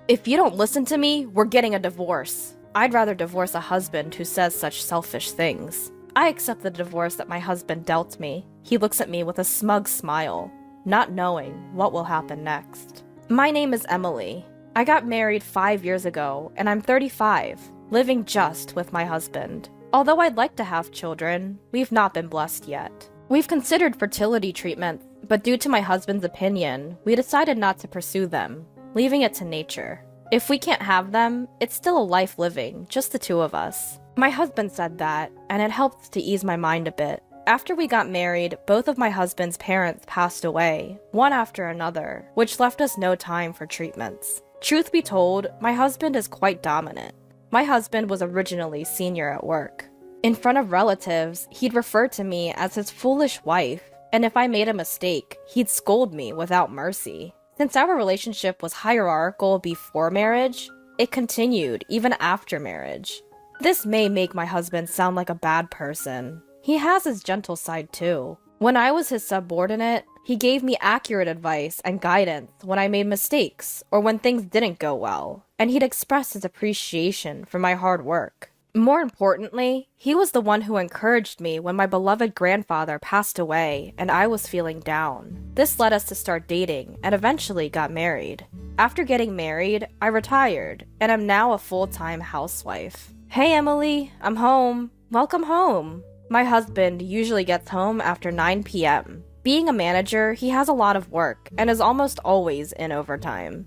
If you don't listen to me, we're getting a divorce. I'd rather divorce a husband who says such selfish things. I accept the divorce that my husband dealt me. He looks at me with a smug smile, not knowing what will happen next. My name is Emily. I got married 5 years ago, and I'm 35, living just with my husband. Although I'd like to have children, we've not been blessed yet. We've considered fertility treatments, but due to my husband's opinion, we decided not to pursue them, leaving it to nature. If we can't have them, it's still a life living, just the two of us. My husband said that, and it helped to ease my mind a bit. After we got married, both of my husband's parents passed away, one after another, which left us no time for treatments. Truth be told, my husband is quite dominant. My husband was originally senior at work. In front of relatives, he'd refer to me as his foolish wife, and if I made a mistake, he'd scold me without mercy. Since our relationship was hierarchical before marriage, it continued even after marriage. This may make my husband sound like a bad person. He has his gentle side too. When I was his subordinate, he gave me accurate advice and guidance when I made mistakes or when things didn't go well, and he'd express his appreciation for my hard work. More importantly, he was the one who encouraged me when my beloved grandfather passed away and I was feeling down. This led us to start dating and eventually got married. After getting married, I retired and am now a full-time housewife. Hey Emily, I'm home. Welcome home. My husband usually gets home after 9 p.m. Being a manager, he has a lot of work and is almost always in overtime.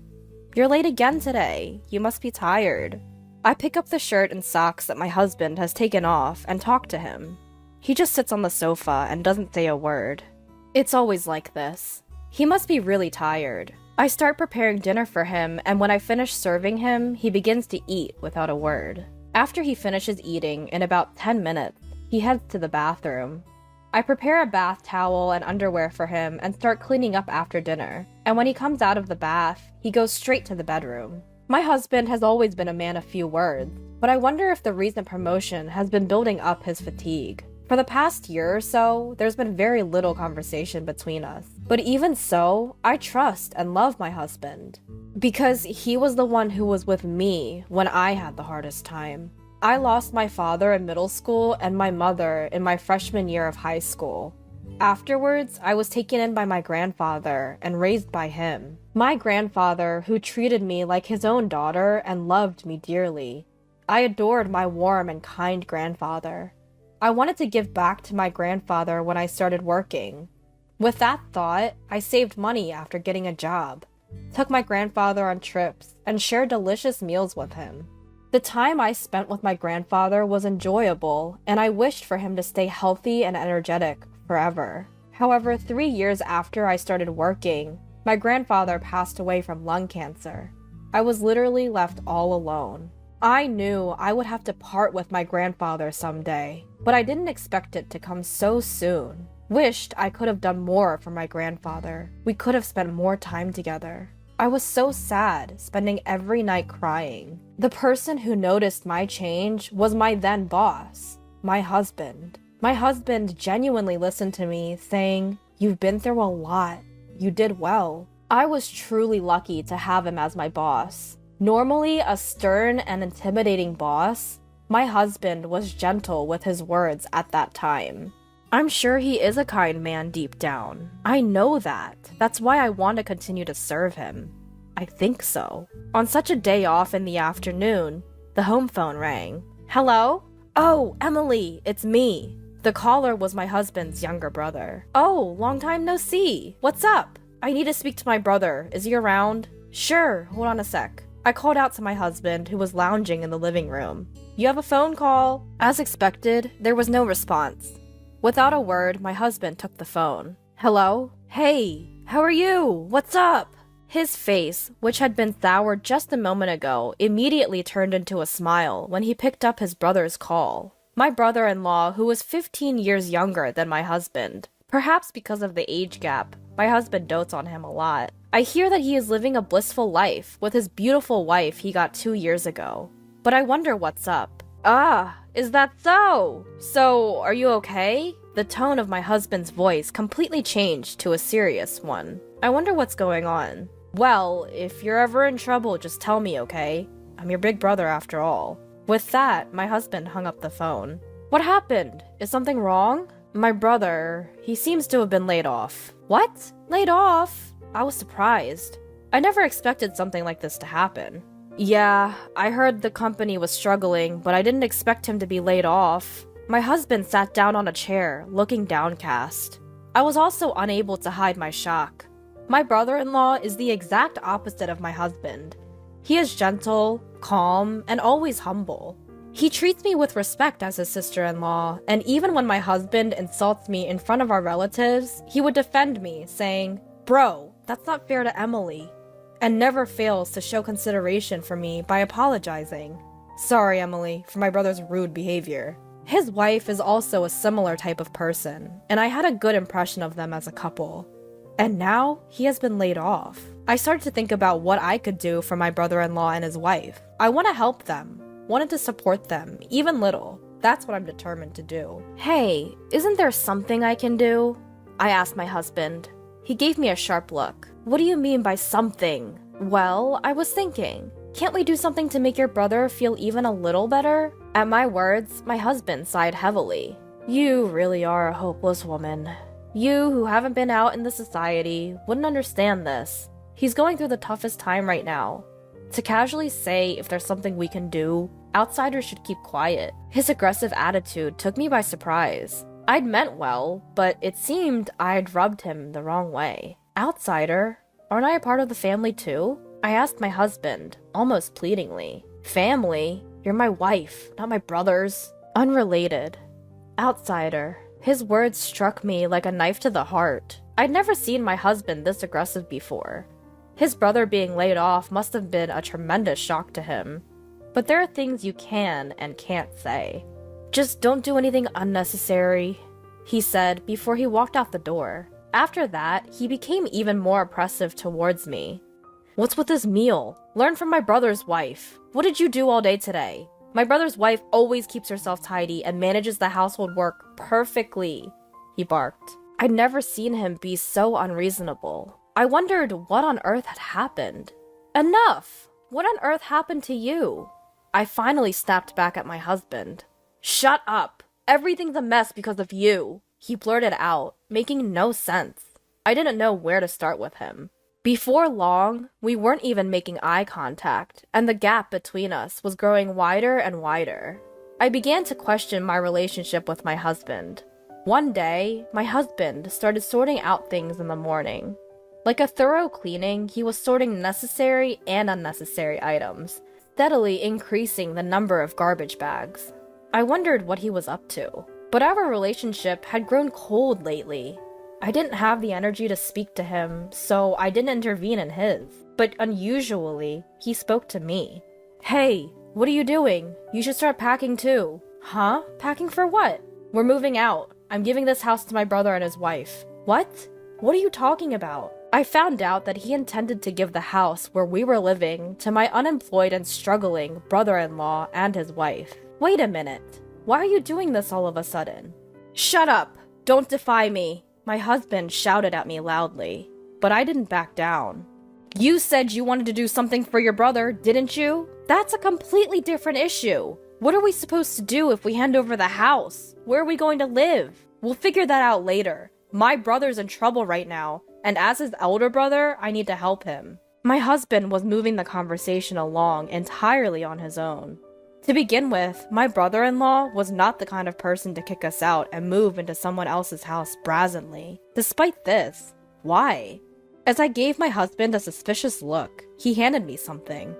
You're late again today. You must be tired. I pick up the shirt and socks that my husband has taken off and talk to him. He just sits on the sofa and doesn't say a word. It's always like this. He must be really tired. I start preparing dinner for him, and when I finish serving him, he begins to eat without a word. After he finishes eating, in about 10 minutes, he heads to the bathroom. I prepare a bath towel and underwear for him and start cleaning up after dinner, and when he comes out of the bath, he goes straight to the bedroom. My husband has always been a man of few words, but I wonder if the recent promotion has been building up his fatigue. For the past year or so, there's been very little conversation between us. But even so, I trust and love my husband, because he was the one who was with me when I had the hardest time. I lost my father in middle school and my mother in my freshman year of high school. Afterwards, I was taken in by my grandfather and raised by him. My grandfather, who treated me like his own daughter and loved me dearly. I adored my warm and kind grandfather. I wanted to give back to my grandfather when I started working. With that thought, I saved money after getting a job, took my grandfather on trips, and shared delicious meals with him. The time I spent with my grandfather was enjoyable, and I wished for him to stay healthy and energetic forever. However, 3 years after I started working, my grandfather passed away from lung cancer. I was literally left all alone. I knew I would have to part with my grandfather someday, but I didn't expect it to come so soon. Wished I could have done more for my grandfather. We could have spent more time together. I was so sad, spending every night crying. The person who noticed my change was my then boss, my husband. My husband genuinely listened to me, saying, "You've been through a lot. You did well." I was truly lucky to have him as my boss. Normally a stern and intimidating boss, my husband was gentle with his words at that time. I'm sure he is a kind man deep down. I know that. That's why I want to continue to serve him. I think so. On such a day off in the afternoon, the home phone rang. Hello? Oh, Emily, it's me. The caller was my husband's younger brother. Oh, long time no see. What's up? I need to speak to my brother. Is he around? Sure, hold on a sec. I called out to my husband, who was lounging in the living room. You have a phone call? As expected, there was no response. Without a word, my husband took the phone. Hello? Hey, how are you? What's up? His face, which had been soured just a moment ago, immediately turned into a smile when he picked up his brother's call. My brother-in-law, who was 15 years younger than my husband. Perhaps because of the age gap, my husband dotes on him a lot. I hear that he is living a blissful life with his beautiful wife he got 2 years ago. But I wonder what's up. Ah, is that so? So, are you okay? The tone of my husband's voice completely changed to a serious one. I wonder what's going on. Well, if you're ever in trouble, just tell me, okay? I'm your big brother after all. With that, my husband hung up the phone. What happened? Is something wrong? My brother, he seems to have been laid off. What? Laid off? I was surprised. I never expected something like this to happen. Yeah, I heard the company was struggling, but I didn't expect him to be laid off. My husband sat down on a chair, looking downcast. I was also unable to hide my shock. My brother-in-law is the exact opposite of my husband. He is gentle, calm, and always humble. He treats me with respect as his sister-in-law, and even when my husband insults me in front of our relatives, he would defend me, saying, "Bro, that's not fair to Emily," and never fails to show consideration for me by apologizing. Sorry, Emily, for my brother's rude behavior. His wife is also a similar type of person, and I had a good impression of them as a couple. And now, he has been laid off. I started to think about what I could do for my brother-in-law and his wife. I want to help them, wanted to support them, even little. That's what I'm determined to do. Hey, isn't there something I can do? I asked my husband. He gave me a sharp look. What do you mean by something? Well, I was thinking, can't we do something to make your brother feel even a little better? At my words, my husband sighed heavily. You really are a hopeless woman. You, who haven't been out in the society, wouldn't understand this. He's going through the toughest time right now. To casually say if there's something we can do, outsiders should keep quiet. His aggressive attitude took me by surprise. I'd meant well, but it seemed I'd rubbed him the wrong way. Outsider? Aren't I a part of the family too? I asked my husband, almost pleadingly. Family? You're my wife, not my brother's. Unrelated. Outsider. His words struck me like a knife to the heart. I'd never seen my husband this aggressive before. His brother being laid off must have been a tremendous shock to him. But there are things you can and can't say. Just don't do anything unnecessary, he said before he walked out the door. After that, he became even more oppressive towards me. What's with this meal? Learn from my brother's wife. What did you do all day today? My brother's wife always keeps herself tidy and manages the household work perfectly, he barked. I'd never seen him be so unreasonable. I wondered what on earth had happened. Enough! What on earth happened to you? I finally snapped back at my husband. Shut up! Everything's a mess because of you, he blurted out, making no sense. I didn't know where to start with him. Before long, we weren't even making eye contact, and the gap between us was growing wider and wider. I began to question my relationship with my husband. One day, my husband started sorting out things in the morning. Like a thorough cleaning, he was sorting necessary and unnecessary items, steadily increasing the number of garbage bags. I wondered what he was up to, but our relationship had grown cold lately. I didn't have the energy to speak to him, so I didn't intervene in his. But unusually, he spoke to me. Hey, what are you doing? You should start packing too. Huh? Packing for what? We're moving out. I'm giving this house to my brother and his wife. What? What are you talking about? I found out that he intended to give the house where we were living to my unemployed and struggling brother-in-law and his wife. Wait a minute. Why are you doing this all of a sudden? Shut up! Don't defy me! My husband shouted at me loudly, but I didn't back down. You said you wanted to do something for your brother, didn't you? That's a completely different issue. What are we supposed to do if we hand over the house? Where are we going to live? We'll figure that out later. My brother's in trouble right now, and as his elder brother, I need to help him. My husband was moving the conversation along entirely on his own. To begin with, my brother-in-law was not the kind of person to kick us out and move into someone else's house brazenly. Despite this, why? As I gave my husband a suspicious look, he handed me something.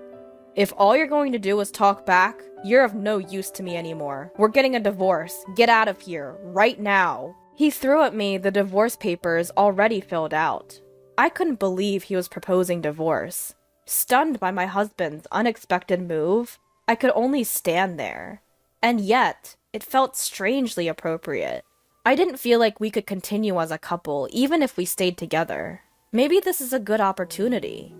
If all you're going to do is talk back, you're of no use to me anymore. We're getting a divorce. Get out of here, right now. He threw at me the divorce papers already filled out. I couldn't believe he was proposing divorce. Stunned by my husband's unexpected move, I could only stand there. And yet, it felt strangely appropriate. I didn't feel like we could continue as a couple, even if we stayed together. Maybe this is a good opportunity.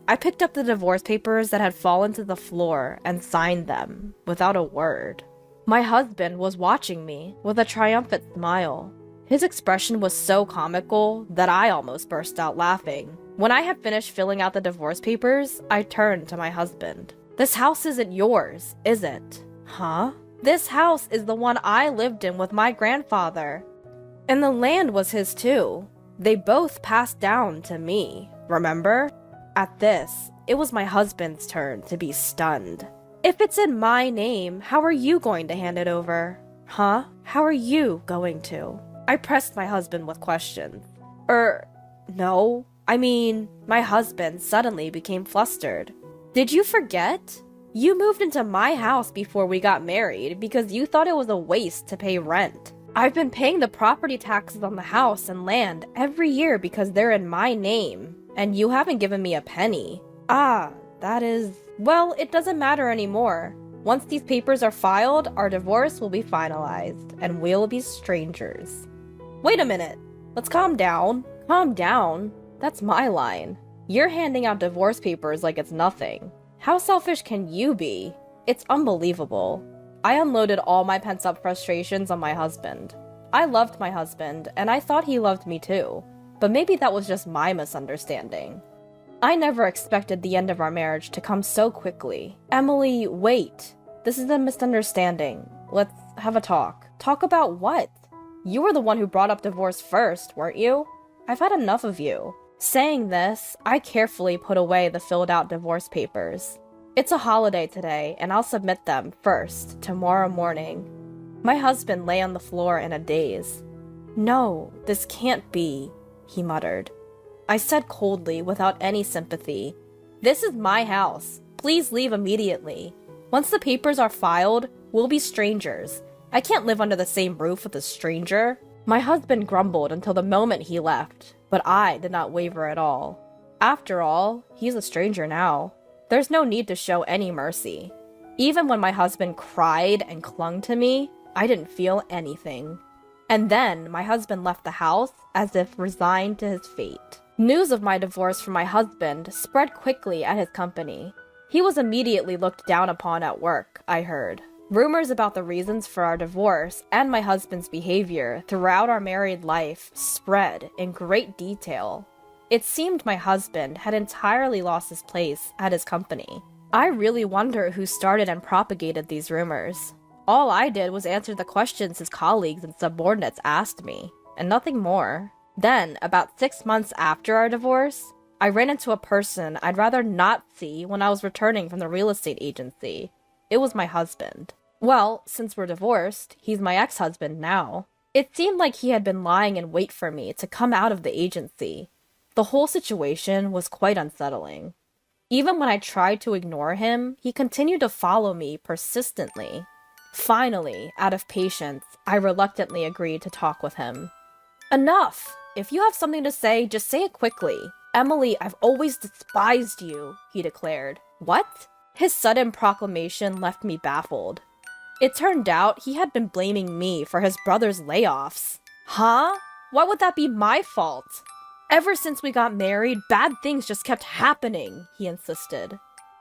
I picked up the divorce papers that had fallen to the floor and signed them, without a word. My husband was watching me with a triumphant smile. His expression was so comical that I almost burst out laughing. When I had finished filling out the divorce papers, I turned to my husband. This house isn't yours, is it? Huh? This house is the one I lived in with my grandfather. And the land was his too. They both passed down to me, remember? At this, it was my husband's turn to be stunned. If it's in my name, how are you going to hand it over? Huh? How are you going to? I pressed my husband with questions. No. I mean, my husband suddenly became flustered. Did you forget? You moved into my house before we got married because you thought it was a waste to pay rent. I've been paying the property taxes on the house and land every year because they're in my name, and you haven't given me a penny. Well, it doesn't matter anymore. Once these papers are filed, our divorce will be finalized, and we'll be strangers. Wait a minute. Let's calm down. Calm down? That's my line. You're handing out divorce papers like it's nothing. How selfish can you be? It's unbelievable. I unloaded all my pent-up frustrations on my husband. I loved my husband, and I thought he loved me too. But maybe that was just my misunderstanding. I never expected the end of our marriage to come so quickly. Emily, wait. This is a misunderstanding. Let's have a talk. Talk about what? You were the one who brought up divorce first, weren't you? I've had enough of you. Saying this, I carefully put away the filled-out divorce papers. It's a holiday today, and I'll submit them first, tomorrow morning. My husband lay on the floor in a daze. No, this can't be, he muttered. I said coldly, without any sympathy, "This is my house. Please leave immediately. Once the papers are filed, we'll be strangers. I can't live under the same roof with a stranger." My husband grumbled until the moment he left, but I did not waver at all. After all, he's a stranger now. There's no need to show any mercy. Even when my husband cried and clung to me, I didn't feel anything. And then my husband left the house as if resigned to his fate. News of my divorce from my husband spread quickly at his company. He was immediately looked down upon at work, I heard. Rumors about the reasons for our divorce and my husband's behavior throughout our married life spread in great detail. It seemed my husband had entirely lost his place at his company. I really wonder who started and propagated these rumors. All I did was answer the questions his colleagues and subordinates asked me, and nothing more. Then, about 6 months after our divorce, I ran into a person I'd rather not see when I was returning from the real estate agency. It was my husband. Well, since we're divorced, he's my ex-husband now. It seemed like he had been lying in wait for me to come out of the agency. The whole situation was quite unsettling. Even when I tried to ignore him, he continued to follow me persistently. Finally, out of patience, I reluctantly agreed to talk with him. "Enough! If you have something to say, just say it quickly. Emily, I've always despised you," he declared. What? His sudden proclamation left me baffled. It turned out he had been blaming me for his brother's layoffs. Huh? Why would that be my fault? Ever since we got married, bad things just kept happening, he insisted.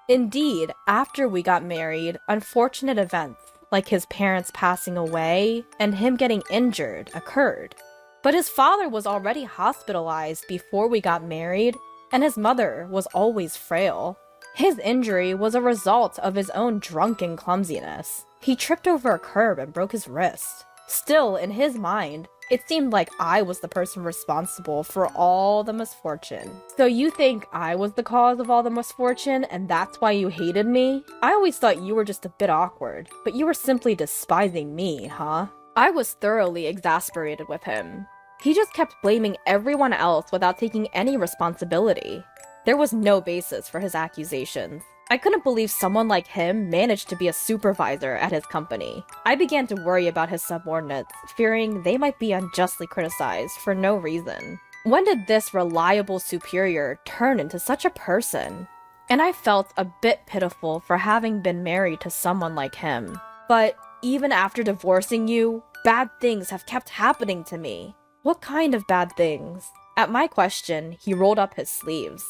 Indeed, after we got married, unfortunate events, like his parents passing away and him getting injured, occurred. But his father was already hospitalized before we got married, and his mother was always frail. His injury was a result of his own drunken clumsiness. He tripped over a curb and broke his wrist. Still, in his mind, it seemed like I was the person responsible for all the misfortune. So you think I was the cause of all the misfortune, and that's why you hated me? I always thought you were just a bit awkward, but you were simply despising me, huh? I was thoroughly exasperated with him. He just kept blaming everyone else without taking any responsibility. There was no basis for his accusations. I couldn't believe someone like him managed to be a supervisor at his company. I began to worry about his subordinates, fearing they might be unjustly criticized for no reason. When did this reliable superior turn into such a person? And I felt a bit pitiful for having been married to someone like him. But even after divorcing you, bad things have kept happening to me. What kind of bad things? At my question, he rolled up his sleeves.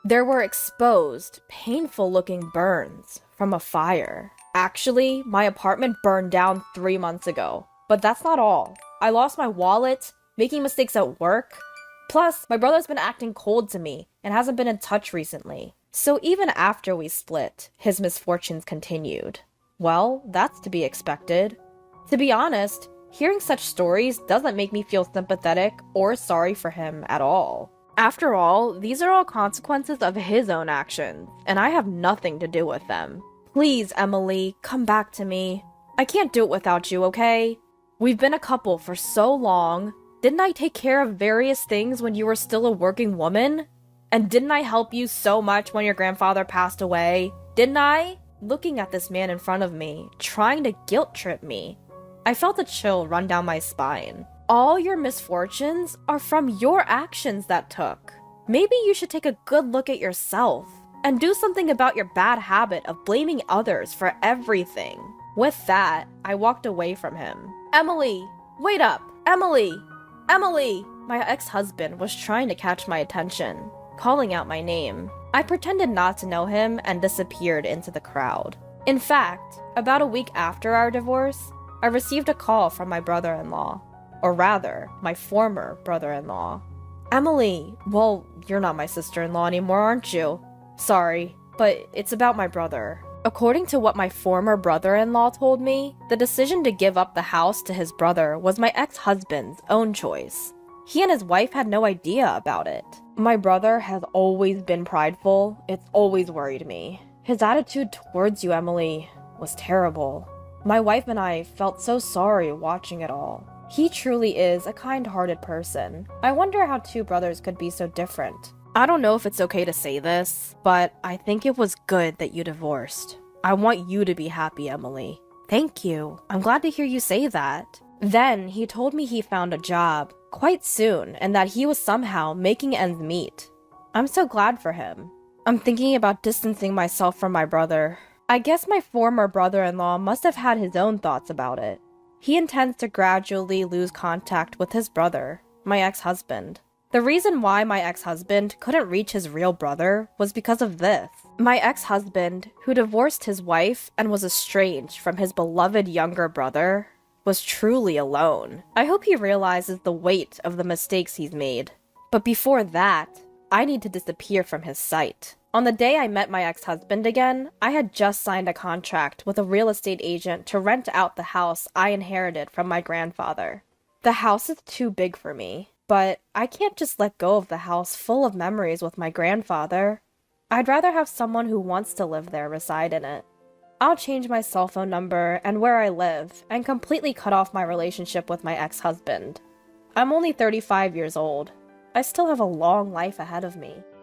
There were exposed, painful-looking burns from a fire. Actually, my apartment burned down 3 months ago. But that's not all. I lost my wallet, making mistakes at work. Plus, my brother's been acting cold to me and hasn't been in touch recently. So even after we split, his misfortunes continued. Well, that's to be expected. To be honest, hearing such stories doesn't make me feel sympathetic or sorry for him at all. After all, these are all consequences of his own actions, and I have nothing to do with them. Please, Emily, come back to me. I can't do it without you, okay? We've been a couple for so long. Didn't I take care of various things when you were still a working woman? And didn't I help you so much when your grandfather passed away? Didn't I? Looking at this man in front of me, trying to guilt trip me, I felt a chill run down my spine. All your misfortunes are from your actions that took. Maybe you should take a good look at yourself and do something about your bad habit of blaming others for everything. With that, I walked away from him. Emily, wait up! Emily! Emily! My ex-husband was trying to catch my attention, calling out my name. I pretended not to know him and disappeared into the crowd. In fact, about a week after our divorce, I received a call from my brother-in-law. Or rather, my former brother-in-law. Emily, well, you're not my sister-in-law anymore, aren't you? Sorry, but it's about my brother. According to what my former brother-in-law told me, the decision to give up the house to his brother was my ex-husband's own choice. He and his wife had no idea about it. My brother has always been prideful. It's always worried me. His attitude towards you, Emily, was terrible. My wife and I felt so sorry watching it all. He truly is a kind-hearted person. I wonder how two brothers could be so different. I don't know if it's okay to say this, but I think it was good that you divorced. I want you to be happy, Emily. Thank you. I'm glad to hear you say that. Then he told me he found a job quite soon and that he was somehow making ends meet. I'm so glad for him. I'm thinking about distancing myself from my brother. I guess my former brother-in-law must have had his own thoughts about it. He intends to gradually lose contact with his brother, my ex-husband. The reason why my ex-husband couldn't reach his real brother was because of this. My ex-husband, who divorced his wife and was estranged from his beloved younger brother, was truly alone. I hope he realizes the weight of the mistakes he's made. But before that, I need to disappear from his sight. On the day I met my ex-husband again, I had just signed a contract with a real estate agent to rent out the house I inherited from my grandfather. The house is too big for me, but I can't just let go of the house full of memories with my grandfather. I'd rather have someone who wants to live there reside in it. I'll change my cell phone number and where I live and completely cut off my relationship with my ex-husband. I'm only 35 years old. I still have a long life ahead of me.